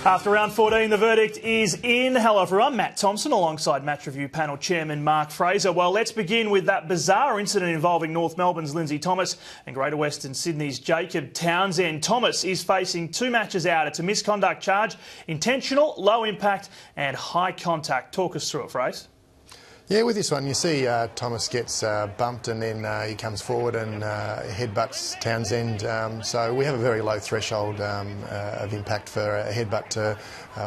After round 14, the verdict is in. Hello everyone, Matt Thompson alongside Match Review Panel Chairman Mark Fraser. Well, let's begin with that bizarre incident involving North Melbourne's Lindsay Thomas and Greater Western Sydney's Jacob Townsend. Thomas is facing 2 matches out. It's a misconduct charge, intentional, low impact and high contact. Talk us through it, Fraser. Yeah, with this one, you see Thomas gets bumped and then he comes forward and headbutts Townsend. So we have a very low threshold of impact for a headbutt to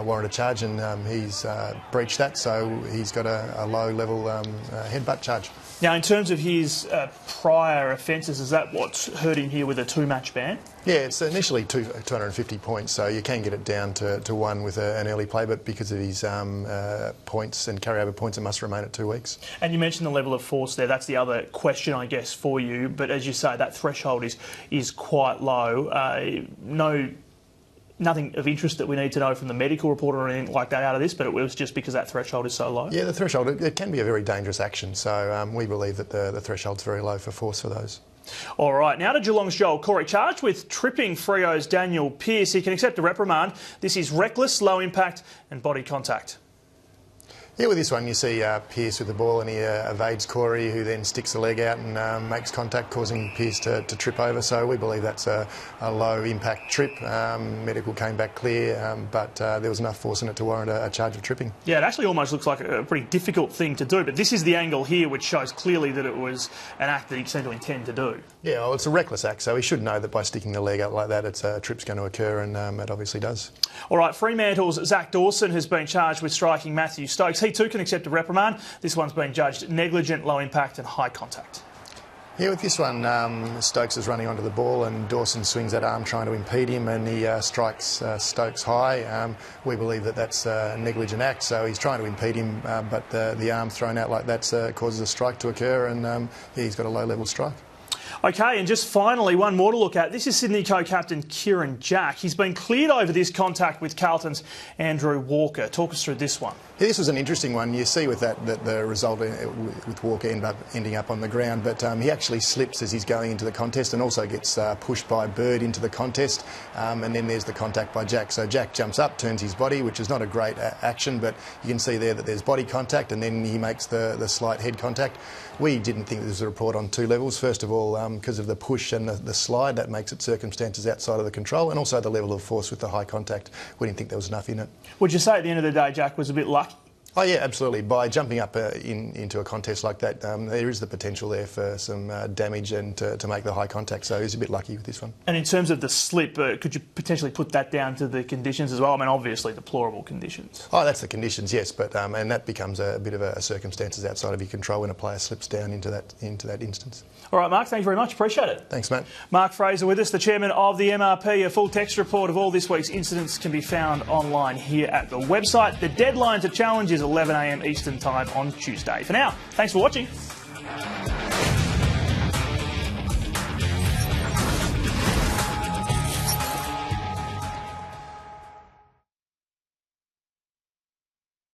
warrant a charge, and he's breached that, so he's got a low-level headbutt charge. Now, in terms of his prior offences, is that what's hurt him here with a 2-match ban? Yeah, it's initially 250 points, so you can get it down to 1 with an early play, but because of his points and carryover points, it must remain at 2 weeks. And you mentioned the level of force there. That's the other question, I guess, for you. But as you say, that threshold is quite low. Nothing of interest that we need to know from the medical report or anything like that out of this, but it was just because that threshold is so low? Yeah, the threshold, it can be a very dangerous action, so we believe that the threshold's very low for force for those. All right, now to Geelong's Joel Corry, charged with tripping Freo's Daniel Pearce. He can accept a reprimand. This is reckless, low impact and body contact. Yeah, with this one you see Pearce with the ball and he evades Corry, who then sticks the leg out and makes contact, causing Pearce to trip over. So we believe that's a low impact trip. Medical came back clear, but there was enough force in it to warrant a charge of tripping. Yeah, it actually almost looks like a pretty difficult thing to do, but this is the angle here which shows clearly that it was an act that he seemed to intend to do. Yeah, well, it's a reckless act, so he should know that by sticking the leg out like that, a trip's going to occur, and it obviously does. All right, Fremantle's Zac Dawson has been charged with striking Matthew Stokes. He too can accept a reprimand. This one's been judged negligent, low impact and high contact. Yeah, with this one, Stokes is running onto the ball and Dawson swings that arm trying to impede him, and he strikes Stokes high. We believe that that's a negligent act, so he's trying to impede him, but the arm thrown out like that causes a strike to occur, and yeah, he's got a low-level strike. OK, and just finally, one more to look at. This is Sydney co-captain Kieron Jack. He's been cleared over this contact with Carlton's Andrew Walker. Talk us through this one. Yeah, this was an interesting one. You see with that the result with Walker ending up on the ground, but he actually slips as he's going into the contest and also gets pushed by Bird into the contest, and then there's the contact by Jack. So Jack jumps up, turns his body, which is not a great action, but you can see there that there's body contact and then he makes the slight head contact. We didn't think there was a report on 2 levels. First of all, because of the push and the slide, that makes it circumstances outside of the control, and also the level of force with the high contact. We didn't think there was enough in it. Would you say at the end of the day Jack was a bit lucky? Oh yeah, absolutely. By jumping up into a contest like that, there is the potential there for some damage and to make the high contact, so he's a bit lucky with this one. And in terms of the slip, could you potentially put that down to the conditions as well? I mean, obviously deplorable conditions. Oh, that's the conditions, yes, but and that becomes a bit of a circumstances outside of your control when a player slips down into that instance. All right, Mark, thank you very much. Appreciate it. Thanks, Matt. Mark Fraser with us, the chairman of the MRP. A full text report of all this week's incidents can be found online here at the website. The deadline to challenge is 11 a.m. Eastern Time on Tuesday. For now, thanks for watching.